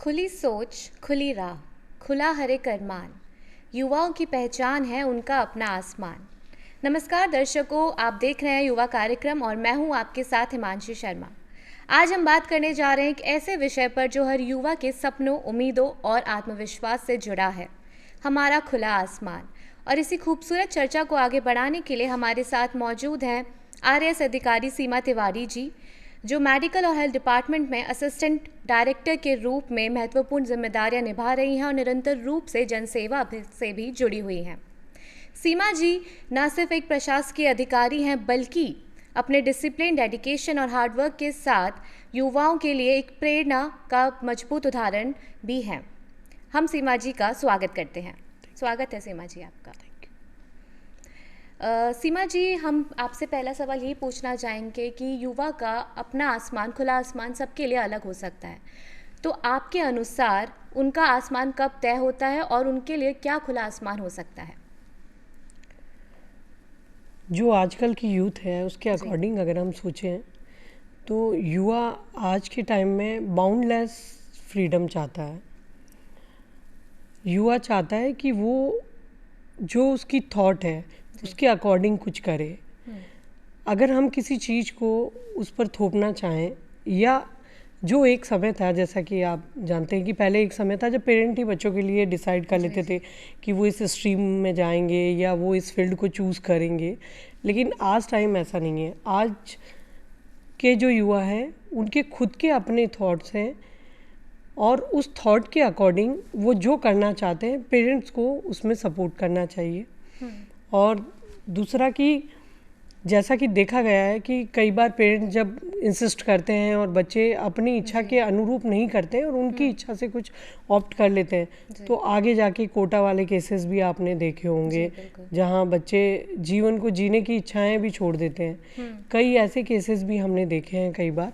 खुली सोच, खुली राह, खुला हरे करमान, युवाओं की पहचान है उनका अपना आसमान। नमस्कार दर्शकों, आप देख रहे हैं युवा कार्यक्रम और मैं हूं आपके साथ हिमांशी शर्मा। आज हम बात करने जा रहे हैं एक ऐसे विषय पर जो हर युवा के सपनों, उम्मीदों और आत्मविश्वास से जुड़ा है, हमारा खुला आसमान। और इसी खूबसूरत चर्चा को आगे बढ़ाने के लिए हमारे साथ मौजूद हैं आरएएस अधिकारी सीमा तिवारी जी, जो मेडिकल और हेल्थ डिपार्टमेंट में असिस्टेंट डायरेक्टर के रूप में महत्वपूर्ण जिम्मेदारियां निभा रही हैं और निरंतर रूप से जनसेवा से भी जुड़ी हुई हैं। सीमा जी न सिर्फ एक प्रशासकीय अधिकारी हैं बल्कि अपने डिसिप्लिन, डेडिकेशन और हार्डवर्क के साथ युवाओं के लिए एक प्रेरणा का मजबूत उदाहरण भी हैं। हम सीमा जी का स्वागत करते हैं। स्वागत है सीमा जी आपका। सीमा जी, हम आपसे पहला सवाल यही पूछना चाहेंगे कि युवा का अपना आसमान, खुला आसमान सबके लिए अलग हो सकता है, तो आपके अनुसार उनका आसमान कब तय होता है और उनके लिए क्या खुला आसमान हो सकता है? जो आजकल की यूथ है उसके अकॉर्डिंग अगर हम सोचें तो युवा आज के टाइम में बाउंडलेस फ्रीडम चाहता है। युवा चाहता है कि वो जो उसकी थॉट है उसके अकॉर्डिंग कुछ करे। अगर हम किसी चीज़ को उस पर थोपना चाहें, या जो एक समय था, जैसा कि आप जानते हैं कि पहले एक समय था जब पेरेंट ही बच्चों के लिए डिसाइड कर लेते थे कि वो इस स्ट्रीम में जाएंगे या वो इस फील्ड को चूज़ करेंगे, लेकिन आज टाइम ऐसा नहीं है। आज के जो युवा हैं उनके खुद के अपने थॉट्स हैं और उस थॉट के अकॉर्डिंग वो जो करना चाहते हैं पेरेंट्स को उसमें सपोर्ट करना चाहिए। और दूसरा कि जैसा कि देखा गया है कि कई बार पेरेंट्स जब इंसिस्ट करते हैं और बच्चे अपनी इच्छा के अनुरूप नहीं करते हैं और उनकी इच्छा से कुछ ऑप्ट कर लेते हैं, तो आगे जाके कोटा वाले केसेस भी आपने देखे होंगे जहां बच्चे जीवन को जीने की इच्छाएं भी छोड़ देते हैं। कई ऐसे केसेस भी हमने देखे हैं कई बार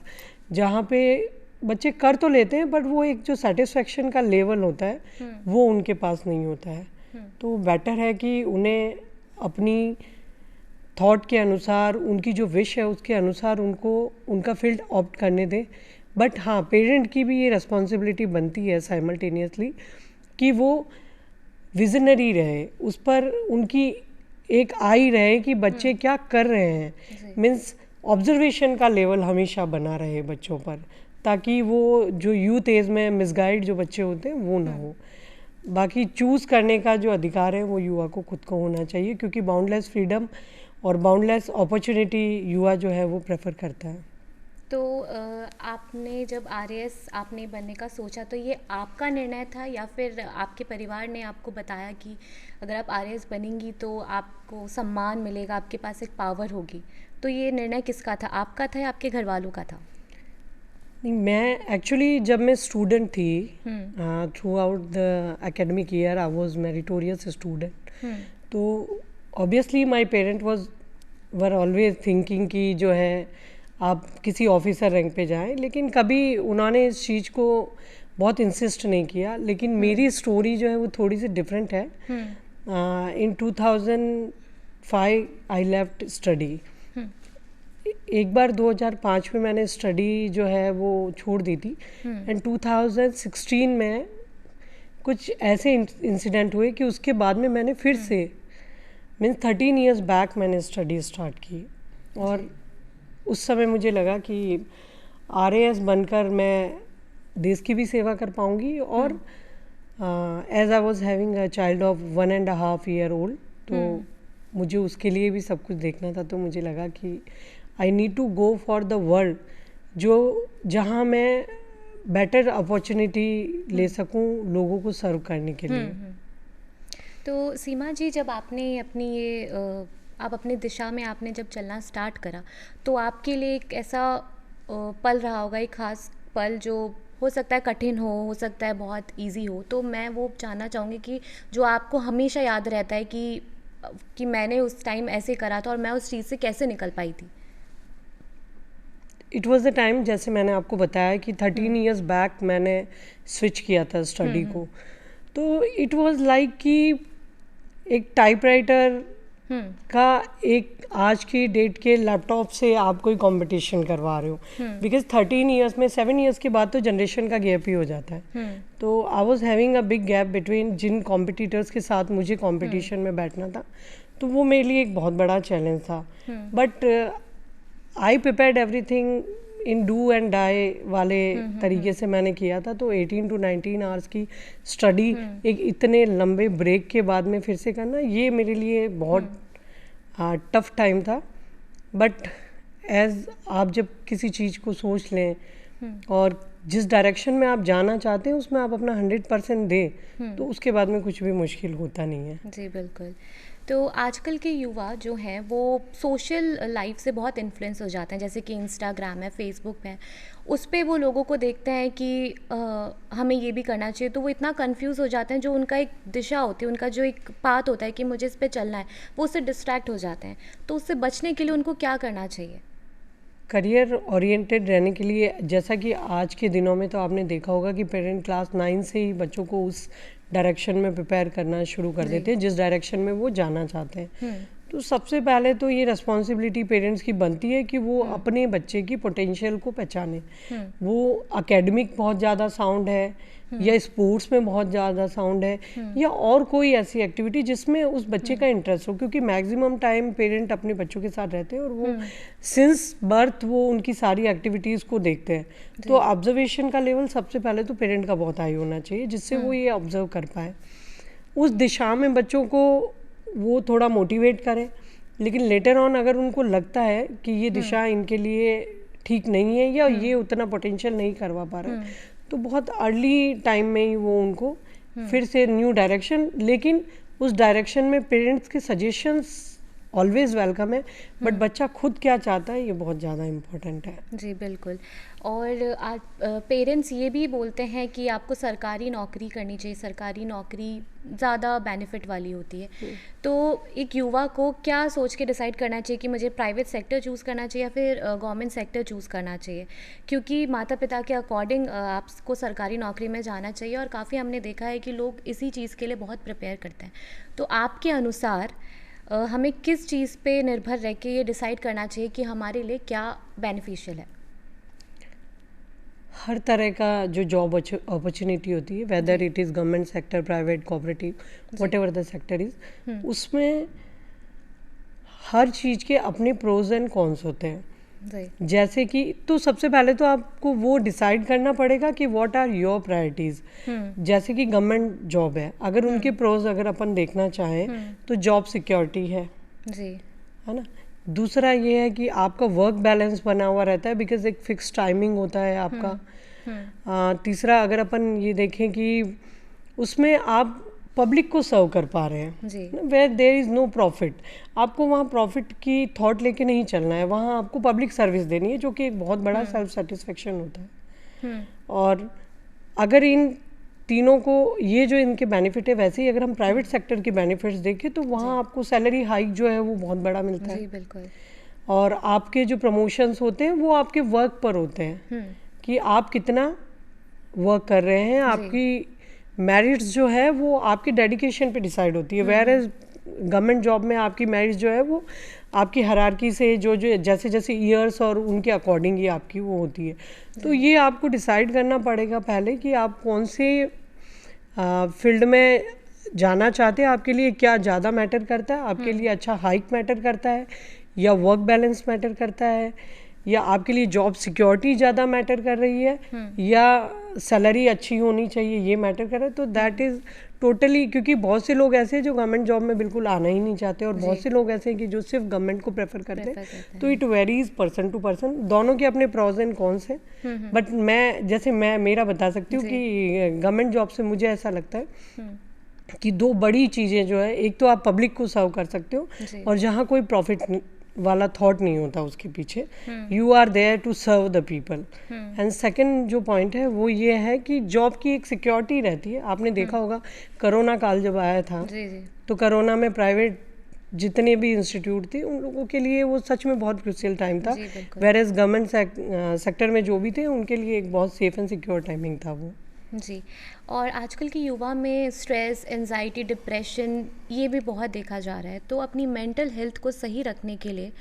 जहां पे बच्चे कर तो लेते हैं बट वो एक जो सेटिस्फेक्शन का लेवल होता है वो उनके पास नहीं होता है। तो बेटर है कि उन्हें अपनी थॉट के अनुसार, उनकी जो विश है उसके अनुसार उनको उनका फील्ड ऑप्ट करने दें। बट हाँ, पेरेंट की भी ये रिस्पॉन्सिबिलिटी बनती है साइमल्टेनियसली कि वो विजनरी रहे, उस पर उनकी एक आई रहे कि बच्चे क्या कर रहे हैं। मीन्स ऑब्जर्वेशन का लेवल हमेशा बना रहे बच्चों पर, ताकि वो जो यूथ एज में मिसगाइड जो बच्चे होते हैं वो ना हो। बाकी चूज़ करने का जो अधिकार है वो युवा को खुद को होना चाहिए, क्योंकि बाउंडलेस फ्रीडम और बाउंडलेस अपॉर्चुनिटी युवा जो है वो प्रेफर करता है। तो आपने जब आरएएस आपने बनने का सोचा तो ये आपका निर्णय था या फिर आपके परिवार ने आपको बताया कि अगर आप आरएएस बनेंगी तो आपको सम्मान मिलेगा, आपके पास एक पावर होगी? तो ये निर्णय किसका था, आपका था या आपके घर वालों का था? नहीं, मैं एक्चुअली जब मैं स्टूडेंट थी, throughout the academic year I was meritorious student. तो obviously my parent were always thinking कि जो है आप किसी ऑफिसर रैंक पे जाएं, लेकिन कभी उन्होंने इस चीज़ को बहुत इंसिस्ट नहीं किया। लेकिन मेरी स्टोरी जो है वो थोड़ी सी डिफरेंट है। इन 2005 आई लेफ्ट स्टडी। एक बार 2005 में मैंने स्टडी जो है वो छोड़ दी थी, एंड 2016 में कुछ ऐसे इंसिडेंट हुए कि उसके बाद में मैंने फिर से मीन्स 13 इयर्स बैक मैंने स्टडी स्टार्ट की। और उस समय मुझे लगा कि आरएएस बनकर मैं देश की भी सेवा कर पाऊंगी। और as I was having a child of 1.5 year old, तो मुझे उसके लिए भी सब कुछ देखना था। तो मुझे लगा कि I need to go for the world, जो जहाँ मैं बेटर अपॉर्चुनिटी ले सकूँ लोगों को सर्व करने के लिए। तो सीमा जी, जब आपने अपनी ये आप अपनी दिशा में आपने जब चलना स्टार्ट करा तो आपके लिए एक ऐसा पल रहा होगा, एक ख़ास पल जो हो सकता है कठिन हो सकता है बहुत इजी हो। तो मैं वो जानना चाहूँगी कि जो आपको हमेशा याद रहता है कि मैंने उस टाइम ऐसे करा था और मैं उस चीज़ से कैसे निकल पाई थी। इट वॉज़ द टाइम, जैसे मैंने आपको बताया कि 13 इयर्स बैक मैंने स्विच किया था स्टडी को। तो इट वाज लाइक कि एक टाइपराइटर का एक आज की डेट के लैपटॉप से आप कोई कंपटीशन करवा रहे हो, बिकॉज 13 ईयर्स में 7 ईयर्स के बाद तो जनरेशन का गैप ही हो जाता है। तो I was having a big gap between जिन कॉम्पिटिटर्स के साथ मुझे कंपटीशन में बैठना था, तो वो मेरे लिए एक बहुत बड़ा चैलेंज था। But I prepared everything in do and die वाले तरीके से मैंने किया था। तो 18 to 19 आवर्स की स्टडी एक इतने लंबे ब्रेक के बाद में फिर से करना, ये मेरे लिए बहुत टफ टाइम था। बट एज आप जब किसी चीज़ को सोच लें और जिस डायरेक्शन में आप जाना चाहते हैं उसमें आप अपना 100% दें, तो उसके बाद में कुछ भी मुश्किल होता नहीं है। जी बिल्कुल। तो आजकल के युवा जो हैं वो सोशल लाइफ से बहुत इन्फ्लुएंस हो जाते हैं, जैसे कि इंस्टाग्राम है, फेसबुक है, उस पे वो लोगों को देखते हैं कि हमें ये भी करना चाहिए, तो वो इतना कंफ्यूज हो जाते हैं, जो उनका एक दिशा होती है, उनका जो एक पाथ होता है कि मुझे इस पे चलना है, वो उससे डिस्ट्रैक्ट हो जाते हैं। तो उससे बचने के लिए उनको क्या करना चाहिए? करियर ओरिएंटेड रहने के लिए, जैसा कि आज के दिनों में तो आपने देखा होगा कि पेरेंट क्लास 9 से ही बच्चों को उस डायरेक्शन में प्रिपेयर करना शुरू कर देते हैं जिस डायरेक्शन में वो जाना चाहते हैं। तो सबसे पहले तो ये रिस्पॉन्सिबिलिटी पेरेंट्स की बनती है कि वो अपने बच्चे की पोटेंशियल को पहचाने। वो एकेडमिक बहुत ज़्यादा साउंड है या स्पोर्ट्स में बहुत ज़्यादा साउंड है या और कोई ऐसी एक्टिविटी जिसमें उस बच्चे का इंटरेस्ट हो, क्योंकि मैक्सिमम टाइम पेरेंट अपने बच्चों के साथ रहते हैं और वो सिंस बर्थ वो उनकी सारी एक्टिविटीज़ को देखते हैं। तो ऑब्जर्वेशन का लेवल सबसे पहले तो पेरेंट का बहुत हाई होना चाहिए, जिससे वो ये ऑब्जर्व कर पाए, उस दिशा में बच्चों को वो थोड़ा मोटिवेट करें। लेकिन लेटर ऑन अगर उनको लगता है कि ये दिशा इनके लिए ठीक नहीं है या ये उतना पोटेंशियल नहीं करवा पा रहे, तो बहुत अर्ली टाइम में ही वो उनको फिर से न्यू डायरेक्शन, लेकिन उस डायरेक्शन में पेरेंट्स के सजेशंस ऑलवेज वेलकम है, बट बच्चा खुद क्या चाहता है ये बहुत ज़्यादा इम्पोर्टेंट है। जी बिल्कुल। और आज पेरेंट्स ये भी बोलते हैं कि आपको सरकारी नौकरी करनी चाहिए, सरकारी नौकरी ज़्यादा बेनिफिट वाली होती है। तो एक युवा को क्या सोच के डिसाइड करना चाहिए कि मुझे प्राइवेट सेक्टर चूज़ करना चाहिए या फिर गवर्नमेंट सेक्टर चूज़ करना चाहिए? क्योंकि माता पिता के अकॉर्डिंग आपको सरकारी नौकरी में जाना चाहिए, और काफ़ी हमने देखा है कि लोग इसी चीज़ के लिए बहुत प्रिपेयर करते हैं। तो आपके अनुसार हमें किस चीज़ पे निर्भर रह के ये डिसाइड करना चाहिए कि हमारे लिए क्या बेनिफिशियल है? हर तरह का जो जॉब अपॉर्चुनिटी होती है, whether it is government sector, private, cooperative, what ever the sector is, उसमें हर चीज़ के अपने प्रोज एंड कॉन्स होते हैं। जैसे कि तो सबसे पहले तो आपको वो डिसाइड करना पड़ेगा कि व्हाट आर योर प्रायोरिटीज़। जैसे कि गवर्नमेंट जॉब है, अगर उनके प्रोज अगर अपन देखना चाहें तो जॉब सिक्योरिटी है ना। दूसरा ये है कि आपका वर्क बैलेंस बना हुआ रहता है, बिकॉज एक फिक्स टाइमिंग होता है आपका। तीसरा अगर अपन ये देखें कि उसमें आप पब्लिक को सर्व कर पा रहे हैं, where there is no profit, आपको वहाँ प्रॉफिट की थॉट लेके नहीं चलना है, वहाँ आपको पब्लिक सर्विस देनी है, जो कि एक बहुत बड़ा सेल्फ सेटिस्फेक्शन होता है। और अगर इन तीनों को ये जो इनके बेनिफिट है, वैसे ही अगर हम प्राइवेट सेक्टर के बेनिफिट्स देखें तो वहाँ आपको सैलरी हाइक जो है वो बहुत बड़ा मिलता है। बिल्कुल। और आपके जो प्रमोशंस होते हैं वो आपके वर्क पर होते हैं कि आप कितना वर्क कर रहे हैं, आपकी मेरिट्स जो है वो आपकी डेडिकेशन पे डिसाइड होती है। वेयर एज गवर्नमेंट जॉब में आपकी मेरिट्स जो है वो आपकी हायरार्की से जो जैसे जैसे ईयर्स और उनके अकॉर्डिंग ही आपकी वो होती है। तो ये आपको डिसाइड करना पड़ेगा पहले कि आप कौन से फील्ड में जाना चाहते हैं, आपके लिए क्या ज़्यादा मैटर करता है, आपके लिए अच्छा हाइक मैटर करता है या वर्क बैलेंस मैटर करता है, या आपके लिए जॉब सिक्योरिटी ज़्यादा मैटर कर रही है या सैलरी अच्छी होनी चाहिए ये मैटर कर रहा है। तो दैट इज़ टोटली, क्योंकि बहुत से लोग ऐसे हैं जो गवर्नमेंट जॉब में बिल्कुल आना ही नहीं चाहते और बहुत से लोग ऐसे हैं कि जो सिर्फ गवर्नमेंट को प्रेफर करते हैं। तो it varies person to person, दोनों के अपने प्रोज एंड कॉन्स हैं। बट मैं मेरा बता सकती हूँ कि गवर्नमेंट जॉब से मुझे ऐसा लगता है कि दो बड़ी चीज़ें जो है, एक तो आप पब्लिक को सर्व कर सकते हो और जहाँ कोई प्रॉफिट वाला थॉट नहीं होता उसके पीछे, you are there to serve the people. And second जो पॉइंट है वो ये है कि जॉब की एक सिक्योरिटी रहती है। आपने देखा होगा कोरोना काल जब आया था तो कोरोना में प्राइवेट जितने भी इंस्टीट्यूट थे उन लोगों के लिए वो सच में बहुत क्रूशियल टाइम था, वेयर एज गवर्नमेंट सेक्टर में जो भी थे उनके लिए एक बहुत सेफ एंड सिक्योर टाइमिंग था वो। जी। और आजकल के युवा में स्ट्रेस, एंजाइटी, डिप्रेशन ये भी बहुत देखा जा रहा है। तो अपनी मेंटल हेल्थ को सही रखने के लिए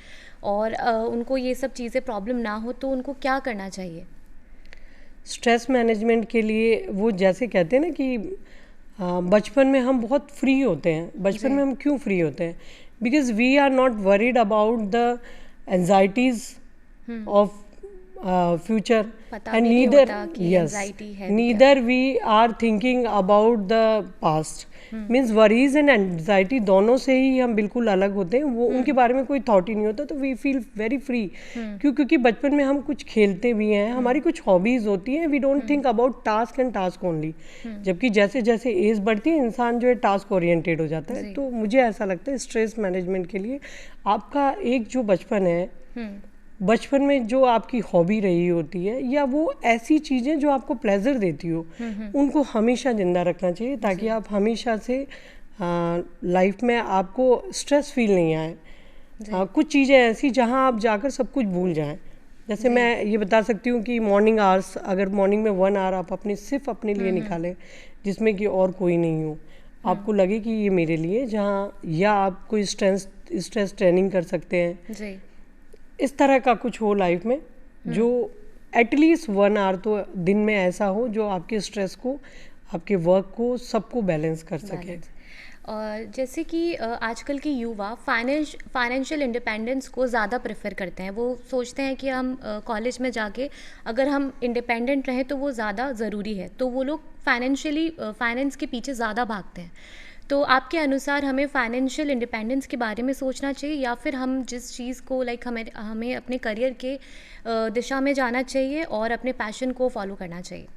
और उनको ये सब चीज़ें प्रॉब्लम ना हो तो उनको क्या करना चाहिए? स्ट्रेस मैनेजमेंट के लिए वो जैसे कहते हैं ना कि बचपन में हम बहुत फ्री होते हैं। बचपन जी। में हम क्यों फ्री होते हैं? Because we are not worried about the anxieties of future, पता and भी नहीं neither, होता कि yes, एंजाइटी है भी क्या। neither we are thinking about the past. Means worries and anxiety दोनों से ही हम बिल्कुल अलग होते हैं। वो उनके बारे में कोई थॉट ही नहीं होता, तो वी फील वेरी फ्री। क्योंकि बचपन में हम कुछ खेलते भी हैं, हमारी कुछ हॉबीज होती हैं। We don't think about task and task only. जबकि जैसे जैसे एज बढ़ती है, इंसान जो है टास्क ओरिएंटेड हो जाता है। तो मुझे ऐसा लगता है स्ट्रेस मैनेजमेंट के लिए आपका एक जो बचपन है, बचपन में जो आपकी हॉबी रही होती है या वो ऐसी चीज़ें जो आपको प्लेजर देती हो, उनको हमेशा जिंदा रखना चाहिए, ताकि आप हमेशा से लाइफ में आपको स्ट्रेस फील नहीं आए। कुछ चीज़ें ऐसी जहां आप जाकर सब कुछ भूल जाएं। जैसे मैं ये बता सकती हूँ कि मॉर्निंग आवर्स, अगर मॉर्निंग में 1 आवर आप सिर्फ अपने लिए निकालें, जिसमें कि और कोई नहीं हो, आपको लगे कि ये मेरे लिए, जहाँ या आप कोई स्ट्रेस ट्रेनिंग कर सकते हैं जी। इस तरह का कुछ हो लाइफ में, जो एटलीस्ट 1 आवर तो दिन में ऐसा हो जो आपके स्ट्रेस को, आपके वर्क को, सबको बैलेंस कर सके। और जैसे कि आजकल के युवा फाइनेंशियल इंडिपेंडेंस को ज़्यादा प्रेफर करते हैं। वो सोचते हैं कि हम कॉलेज में जाके अगर हम इंडिपेंडेंट रहें तो वो ज़्यादा ज़रूरी है, तो वो लोग फाइनेंस के पीछे ज़्यादा भागते हैं। तो आपके अनुसार हमें फाइनेंशियल इंडिपेंडेंस के बारे में सोचना चाहिए, या फिर हम जिस चीज़ को हमें अपने करियर के दिशा में जाना चाहिए और अपने पैशन को फॉलो करना चाहिए?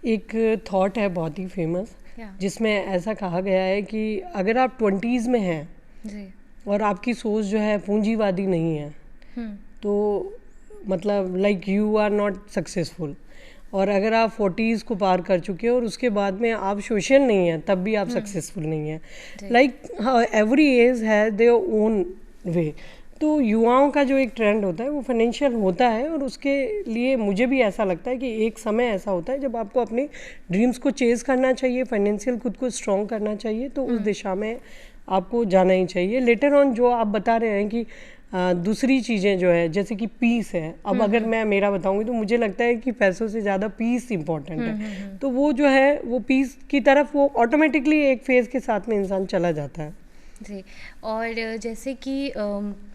एक थॉट है बहुत ही फेमस, जिसमें ऐसा कहा गया है कि अगर आप 20s में हैं जी। और आपकी सोच जो है पूंजीवादी नहीं है, तो मतलब like you are not successful. और अगर आप 40s को पार कर चुके हैं और उसके बाद में आप सोशल नहीं हैं, तब भी आप सक्सेसफुल नहीं हैं। लाइक एवरी एज है देयर ओन वे। तो युवाओं का जो एक ट्रेंड होता है वो फाइनेंशियल होता है, और उसके लिए मुझे भी ऐसा लगता है कि एक समय ऐसा होता है जब आपको अपने ड्रीम्स को चेज़ करना चाहिए, फाइनेंशियल खुद को स्ट्रॉन्ग करना चाहिए, तो उस दिशा में आपको जाना ही चाहिए। लेटर ऑन जो आप बता रहे हैं कि दूसरी चीज़ें जो है, जैसे कि पीस है, अब अगर मैं मेरा बताऊंगी तो मुझे लगता है कि पैसों से ज़्यादा पीस इम्पॉर्टेंट है। तो वो जो है वो पीस की तरफ वो ऑटोमेटिकली एक फेज़ के साथ में इंसान चला जाता है। जी। और जैसे कि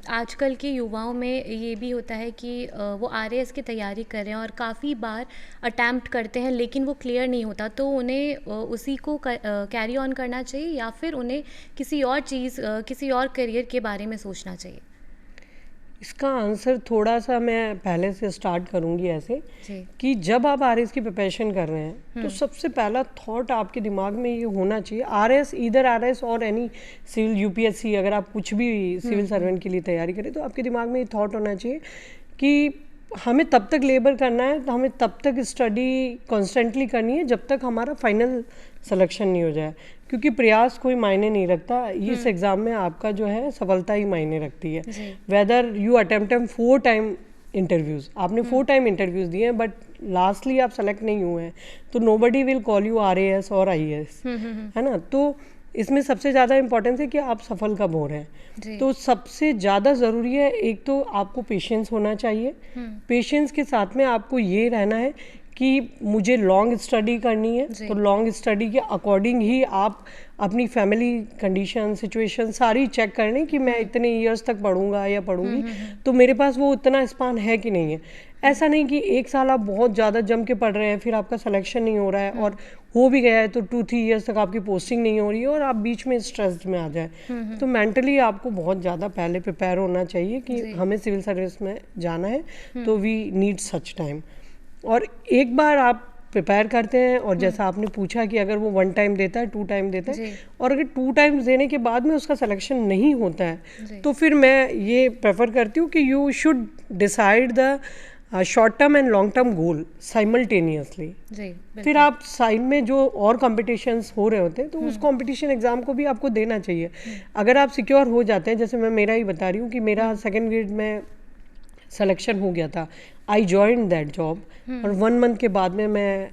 आजकल के युवाओं में ये भी होता है कि वो आरएएस की तैयारी कर रहे हैं और काफ़ी बार अटैम्प्ट करते हैं, लेकिन वो क्लियर नहीं होता, तो उन्हें उसी को कैरी ऑन करना चाहिए, या फिर उन्हें किसी और करियर के बारे में सोचना चाहिए? इसका आंसर थोड़ा सा मैं पहले से स्टार्ट करूंगी ऐसे कि जब आप आरएस की प्रिपरेशन कर रहे हैं, तो सबसे पहला थॉट आपके दिमाग में ये होना चाहिए, आरएस, इधर आरएस और एनी सिविल, यूपीएससी, अगर आप कुछ भी सिविल सर्वेंट के लिए तैयारी करें, तो आपके दिमाग में ये थॉट होना चाहिए कि हमें तब तक लेबर करना है, तो हमें तब तक स्टडी कॉन्स्टेंटली करनी है जब तक हमारा फाइनल सिलेक्शन नहीं हो जाए। क्योंकि प्रयास कोई मायने नहीं रखता, इस एग्ज़ाम में आपका जो है सफलता ही मायने रखती है। Whether you attempt 4 time interviews, आपने 4 टाइम इंटरव्यूज़ दिए हैं, बट लास्टली आप सेलेक्ट नहीं हुए हैं, तो nobody will call you RAS और आईएएस, है ना। तो इसमें सबसे ज़्यादा इम्पोर्टेंस है कि आप सफल कब हो रहे हैं। तो सबसे ज़्यादा ज़रूरी है, एक तो आपको पेशेंस होना चाहिए। पेशेंस के साथ में आपको ये रहना है कि मुझे लॉन्ग स्टडी करनी है, तो लॉन्ग स्टडी के अकॉर्डिंग ही आप अपनी फैमिली कंडीशन, सिचुएशन सारी चेक कर लें कि मैं इतने ईयर्स तक पढ़ूंगा या पढ़ूंगी, तो मेरे पास वो उतना स्पान है कि नहीं है। ऐसा नहीं कि 1 साल आप बहुत ज़्यादा जम के पढ़ रहे हैं, फिर आपका सिलेक्शन नहीं हो रहा है, और हो भी गया है तो 2-3 ईयर्स तक आपकी पोस्टिंग नहीं हो रही है और आप बीच में स्ट्रेस्ड में आ जाए। तो मेंटली आपको बहुत ज़्यादा पहले प्रिपेयर होना चाहिए कि हमें सिविल सर्विस में जाना है, तो वी नीड सच टाइम। और एक बार आप प्रिपेयर करते हैं, और जैसा आपने पूछा कि अगर वो 1 टाइम देता है, 2 टाइम देता है, और अगर 2 टाइम्स देने के बाद में उसका सिलेक्शन नहीं होता है, तो फिर मैं ये प्रेफर करती हूँ कि you should decide the short term and long term goal simultaneously. फिर आप साइड में जो और कॉम्पिटिशन्स हो रहे होते हैं, तो उस कॉम्पिटिशन एग्जाम को भी आपको देना चाहिए। अगर आप सिक्योर हो जाते हैं, जैसे मैं मेरा ही बता रही हूँ कि मेरा 2nd ग्रेड में सिलेक्शन हो गया था, आई जॉइंड दैट जॉब, और 1 मंथ के बाद में मैं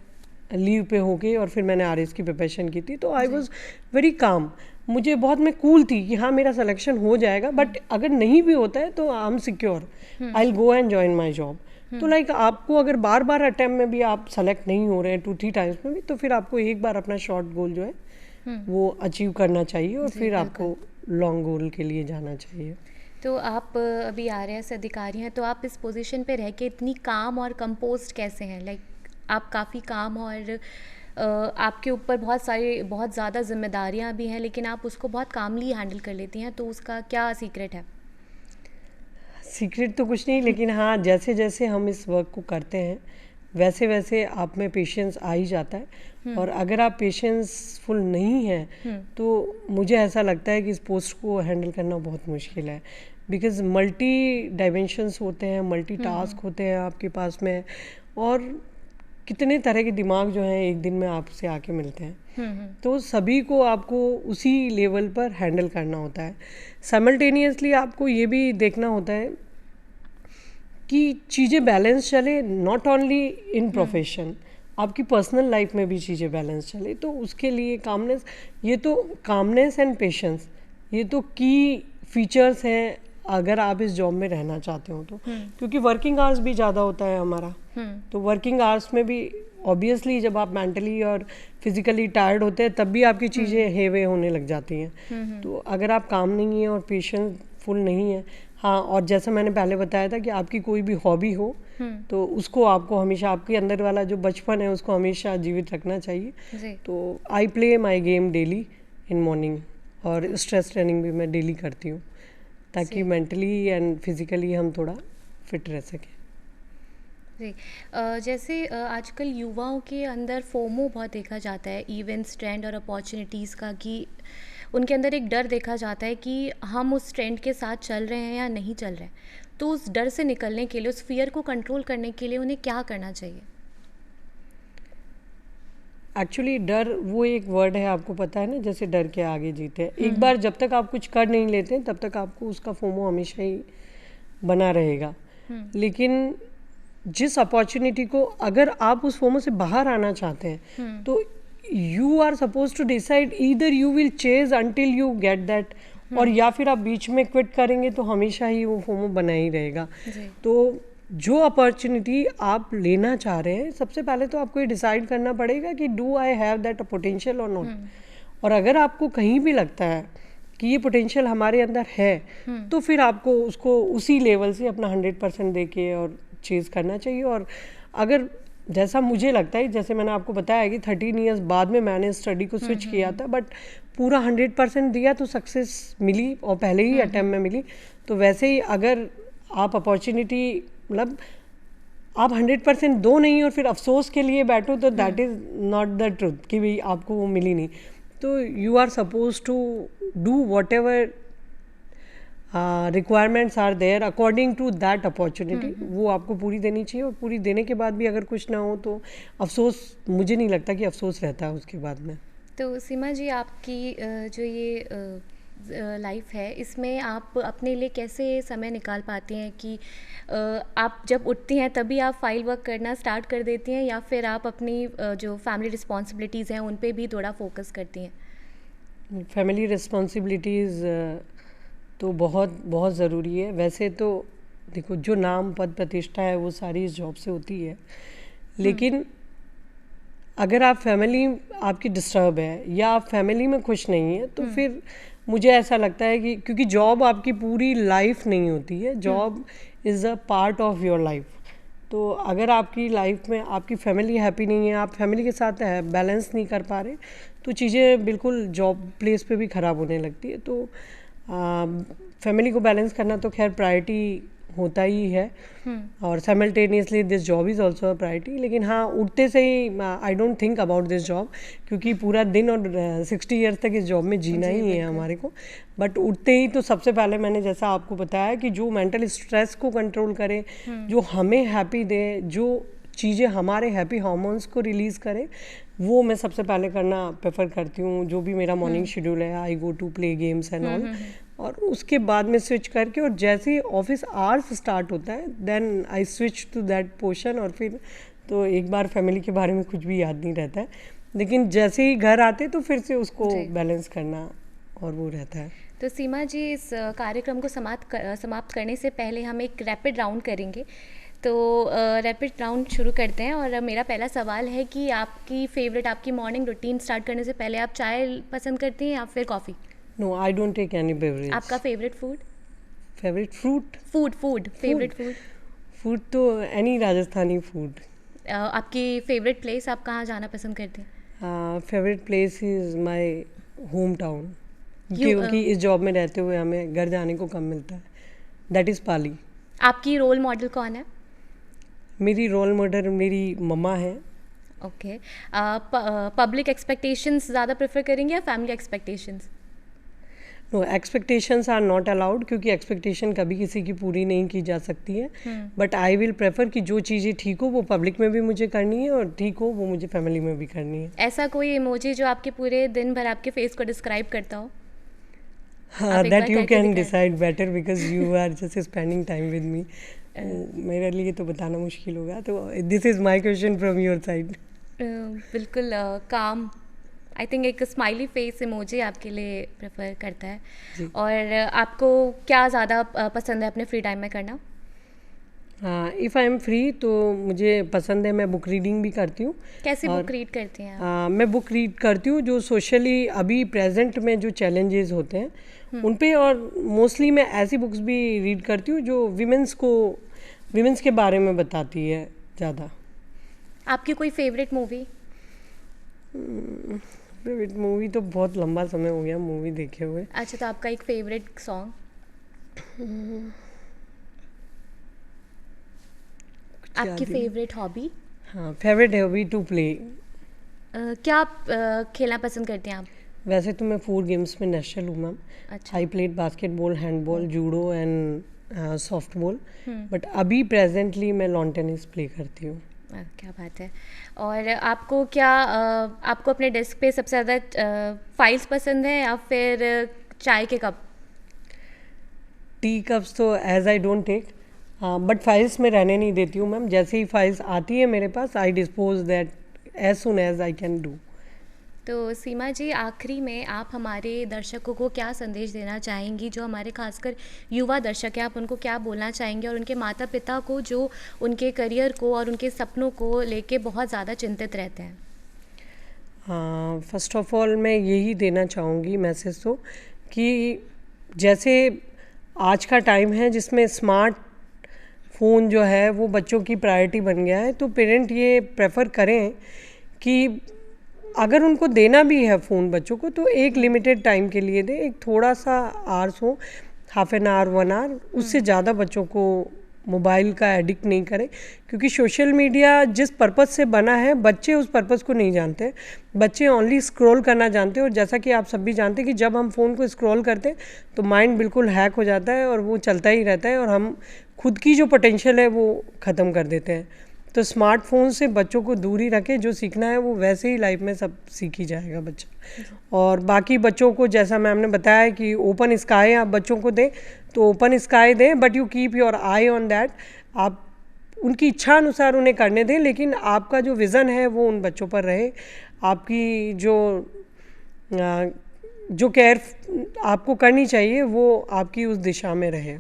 लीव पे होके और फिर मैंने आरएस की प्रिपरेशन की थी। तो आई वॉज वेरी काम, मुझे बहुत, मैं कूल थी कि हाँ मेरा सिलेक्शन हो जाएगा, बट अगर नहीं भी होता है तो I am secure, I will go and join my job. तो लाइक आपको अगर बार बार अटेम्प्ट में भी आप सेलेक्ट नहीं हो रहे हैं 2-3 टाइम्स में भी, तो फिर आपको एक बार अपना शॉर्ट गोल जो है वो अचीव करना चाहिए और फिर आपको लॉन्ग गोल के लिए जाना चाहिए। तो आप अभी आरएएस अधिकारी हैं, तो आप इस पोजीशन पे रह के इतनी काम और कंपोस्ट कैसे हैं? लाइक आप काफ़ी काम और आपके ऊपर बहुत ज़्यादा जिम्मेदारियां भी हैं, लेकिन आप उसको बहुत कामली हैंडल कर लेती हैं, तो उसका क्या सीक्रेट है? सीक्रेट तो कुछ नहीं, लेकिन हाँ जैसे जैसे हम इस वर्क को करते हैं वैसे वैसे आप में पेशेंस आ ही जाता है। और अगर आप पेशेंसफुल नहीं हैं तो मुझे ऐसा लगता है कि इस पोस्ट को हैंडल करना बहुत मुश्किल है, बिकॉज मल्टी डायमेंशंस होते हैं, मल्टी टास्क होते हैं आपके पास में, और कितने तरह के दिमाग जो हैं एक दिन में आपसे आके मिलते हैं। तो सभी को आपको उसी लेवल पर हैंडल करना होता है। साइमल्टेनियसली आपको ये भी देखना होता है कि चीज़ें बैलेंस चले, नॉट ओनली इन प्रोफेशन, आपकी पर्सनल लाइफ में भी चीज़ें बैलेंस चले। तो उसके लिए कामनेस, ये तो कामनेस एंड पेशेंस, ये तो की फीचर्स हैं अगर आप इस जॉब में रहना चाहते हो तो। क्योंकि वर्किंग आवर्स भी ज़्यादा होता है हमारा, तो वर्किंग आवर्स में भी ऑब्वियसली जब आप मेंटली और फिजिकली टायर्ड होते हैं तब भी आपकी चीज़ें हेवे होने लग जाती हैं। तो अगर आप काम नहीं है और पेशेंसफुल नहीं है, हाँ, और जैसा मैंने पहले बताया था कि आपकी कोई भी हॉबी हो तो उसको आपको हमेशा, आपके अंदर वाला जो बचपन है उसको हमेशा जीवित रखना चाहिए। तो I play my game daily in morning, और स्ट्रेस ट्रेनिंग भी मैं डेली करती हूँ ताकि मेंटली एंड फिजिकली हम थोड़ा फिट रह सकें। जी, जैसे आजकल युवाओं के अंदर फोमो बहुत देखा जाता है, इवेंट्स, ट्रेंड और अपॉर्चुनिटीज़ का, कि उनके अंदर एक डर देखा जाता है कि हम उस ट्रेंड के साथ चल रहे हैं या नहीं चल रहे हैं। तो उस डर से निकलने के लिए, उस फियर को कंट्रोल करने के लिए उन्हें क्या करना चाहिए? एक्चुअली डर वो एक वर्ड है, आपको पता है ना, जैसे डर के आगे जीते हैं। एक बार जब तक आप कुछ कर नहीं लेते तब तक आपको उसका फोमो हमेशा ही बना रहेगा। लेकिन जिस अपॉर्चुनिटी को, अगर आप उस फोमो से बाहर आना चाहते हैं तो you are suppose to decide, either you will chase until you get that, और या फिर आप बीच में क्विट करेंगे तो हमेशा ही वो फोमो बना ही रहेगा। तो जो अपॉर्चुनिटी आप लेना चाह रहे हैं, सबसे पहले तो आपको ये डिसाइड करना पड़ेगा कि do I have that potential और नॉट। और अगर आपको कहीं भी लगता है कि ये पोटेंशियल हमारे अंदर है तो फिर आपको उसको उसी लेवल से अपना 100% दे के और चीज़ करना चाहिए। और अगर जैसा मुझे लगता है, जैसे मैंने आपको बताया कि 13 ईयर्स बाद में मैंने स्टडी को स्विच किया था, बट पूरा 100% दिया तो सक्सेस मिली, और पहले ही अटेम्प्ट में मिली। तो वैसे ही अगर आप अपॉर्चुनिटी, मतलब आप 100% दो नहीं और फिर अफसोस के लिए बैठो, तो that is not the truth कि भाई आपको वो मिली नहीं। तो you are suppose to do whatever requirements are there according to that opportunity, वो आपको पूरी देनी चाहिए। और पूरी देने के बाद भी अगर कुछ ना हो तो अफसोस, मुझे नहीं लगता कि अफसोस रहता है उसके बाद में। तो सीमा जी, आपकी जो ये लाइफ है, इसमें आप अपने लिए कैसे समय निकाल पाती हैं कि आप जब उठती हैं तभी आप फाइल वर्क करना स्टार्ट कर देती हैं, या फिर आप अपनी जो फैमिली रिस्पॉन्सिबिलिटीज़ हैं उन पे भी थोड़ा फोकस करती हैं? फैमिली रिस्पॉन्सिबिलिटीज़ तो बहुत बहुत ज़रूरी है। वैसे तो देखो, जो नाम पद प्रतिष्ठा है वो सारी इस जॉब से होती है, लेकिन अगर आप फैमिली आपकी डिस्टर्ब है या आप फैमिली में खुश नहीं है तो फिर मुझे ऐसा लगता है कि, क्योंकि जॉब आपकी पूरी लाइफ नहीं होती है, job is a part of your life. तो अगर आपकी लाइफ में आपकी फैमिली हैप्पी नहीं है, आप फैमिली के साथ बैलेंस नहीं कर पा रहे, तो चीज़ें बिल्कुल जॉब प्लेस पे भी ख़राब होने लगती है। तो फैमिली को बैलेंस करना तो खैर प्रायोरिटी होता ही है, और simultaneously this job is also a priority. लेकिन हाँ, उठते से ही I don't think about this job, क्योंकि पूरा दिन और 60 ईयर्स तक इस जॉब में जीना ही है हमारे को। बट उठते ही तो सबसे पहले मैंने जैसा आपको बताया कि जो मेंटल स्ट्रेस को कंट्रोल करे, जो हमें हैप्पी दे, जो चीज़ें हमारे हैप्पी हार्मोन्स को रिलीज़ करें, वो मैं सबसे पहले करना प्रेफर करती हूँ। जो भी मेरा मॉर्निंग शेड्यूल है, I go to play games and all, और उसके बाद में स्विच करके, और जैसे ही ऑफिस आवर्स स्टार्ट होता है then I switch to that portion, और फिर तो एक बार फैमिली के बारे में कुछ भी याद नहीं रहता है, लेकिन जैसे ही घर आते तो फिर से उसको बैलेंस करना और वो रहता है। तो सीमा जी, इस कार्यक्रम को समाप्त करने से पहले हम एक रैपिड राउंड करेंगे। तो रैपिड राउंड शुरू करते हैं, और मेरा पहला सवाल है कि आपकी मॉर्निंग रूटीन स्टार्ट करने से पहले आप चाय पसंद करती हैं या फिर coffee? No, I don't take any beverage. आपका favourite food? Favourite fruit? Favourite food? Food तो एनी राजस्थानी फूड। आपकी फेवरेट प्लेस, आप कहाँ जाना पसंद करते हैं? Favourite place is my home town, क्योंकि इस जॉब में रहते हुए हमें घर जाने को कम मिलता है। दैट इज़ पाली। आपकी रोल मॉडल कौन है? मेरी रोल मॉडल मेरी मम्मा है। ओके। पब्लिक एक्सपेक्टेशंस ज़्यादा प्रेफर करेंगे या family expectations? No, expectations are not allowed, क्योंकि एक्सपेक्टेशन कभी किसी की पूरी नहीं की जा सकती है। बट आई विल प्रेफर कि जो चीज़ें ठीक हो वो पब्लिक में भी मुझे करनी है, और ठीक हो वो मुझे फैमिली में भी करनी है। ऐसा कोई इमोजी जो आपके पूरे दिन भर आपके फेस को डिस्क्राइब करता हो? That you can decide better because you are just spending time with me. मेरे लिए तो बताना मुश्किल होगा, तो this is my question from your side. बिल्कुल काम, आई थिंक एक स्माइली फेस इमोजी आपके लिए प्रेफर करता है। और आपको क्या ज़्यादा पसंद है अपने फ्री टाइम में करना? इफ़ आई एम फ्री तो मुझे पसंद है, मैं बुक रीडिंग भी करती हूँ। कैसी बुक रीड करती हैं आप? मैं बुक रीड करती हूँ जो सोशली अभी प्रेजेंट में जो चैलेंजेस होते हैं उन पे, और मोस्टली मैं ऐसी बुक्स भी रीड करती हूँ जो विमेंस के बारे में बताती है ज़्यादा। आपकी कोई फेवरेट मूवी? फेवरेट मूवी तो बहुत लंबा समय हो गया मूवी देखे हुए। अच्छा, तो आपका एक फेवरेट सॉन्ग? आपकी फेवरेट हॉबी? हाँ, फेवरेट हॉबी टू प्ले। क्या आप खेलना पसंद करते हैं आप? वैसे तो मैं 4 गेम्स में नेशनल हूँ मैम। अच्छा। I played basketball, handball, judo and softball, but अभी प्रेजेंटली मैं लॉन टेनिस प्ले करती हूँ। क्या बात है। और आपको अपने डेस्क पे सबसे ज़्यादा फाइल्स पसंद है या फिर चाय के कप? टी कप्स तो as I don't take, but files में रहने नहीं देती हूँ मैम। जैसे ही फाइल्स आती है मेरे पास, I dispose that as soon as I can do. तो सीमा जी, आखिरी में आप हमारे दर्शकों को क्या संदेश देना चाहेंगी, जो हमारे खासकर युवा दर्शक हैं, आप उनको क्या बोलना चाहेंगे, और उनके माता पिता को जो उनके करियर को और उनके सपनों को लेके बहुत ज़्यादा चिंतित रहते हैं? फर्स्ट ऑफ ऑल मैं यही देना चाहूँगी मैसेज तो, कि जैसे आज का टाइम है जिसमें स्मार्ट फ़ोन जो है वो बच्चों की प्रायोरिटी बन गया है, तो पेरेंट ये प्रेफर करें कि अगर उनको देना भी है फ़ोन बच्चों को तो एक लिमिटेड टाइम के लिए दें, एक थोड़ा सा आवर्स हो, हाफ एन आवर 1 आवर, उससे ज़्यादा बच्चों को मोबाइल का एडिक्ट नहीं करें। क्योंकि सोशल मीडिया जिस पर्पज़ से बना है बच्चे उस पर्पज़ को नहीं जानते, बच्चे ओनली स्क्रॉल करना जानते हैं। और जैसा कि आप सब भी जानते हैं कि जब हम फ़ोन को स्क्रॉल करते हैं तो माइंड बिल्कुल हैक हो जाता है और वो चलता ही रहता है, और हम खुद की जो पोटेंशियल है वो ख़त्म कर देते हैं। तो स्मार्टफोन से बच्चों को दूर ही रखें, जो सीखना है वो वैसे ही लाइफ में सब सीख ही जाएगा बच्चा। और बाकी बच्चों को जैसा मैम ने बताया कि ओपन स्काई आप बच्चों को दें तो ओपन स्काई दें, but you keep your I on that. आप उनकी इच्छा अनुसार उन्हें करने दें, लेकिन आपका जो विज़न है वो उन बच्चों पर रहे। आपकी जो केयर आपको करनी चाहिए वो आपकी उस दिशा में रहे।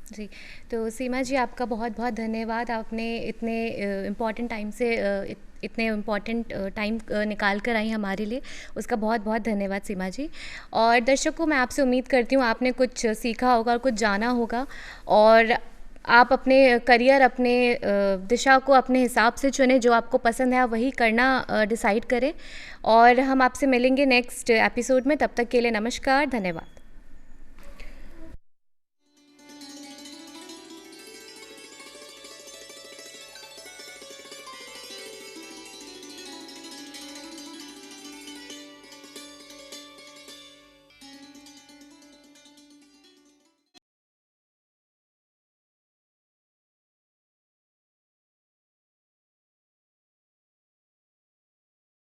जी, तो सीमा जी, आपका बहुत बहुत धन्यवाद। आपने इतने इम्पॉर्टेंट टाइम निकाल कर आई हमारे लिए, उसका बहुत बहुत धन्यवाद सीमा जी। और दर्शकों, मैं आपसे उम्मीद करती हूँ आपने कुछ सीखा होगा और कुछ जाना होगा, और आप अपने करियर, अपने दिशा को अपने हिसाब से चुनें, जो आपको पसंद है आप वही करना डिसाइड करें। और हम आपसे मिलेंगे नेक्स्ट एपिसोड में, तब तक के लिए नमस्कार, धन्यवाद।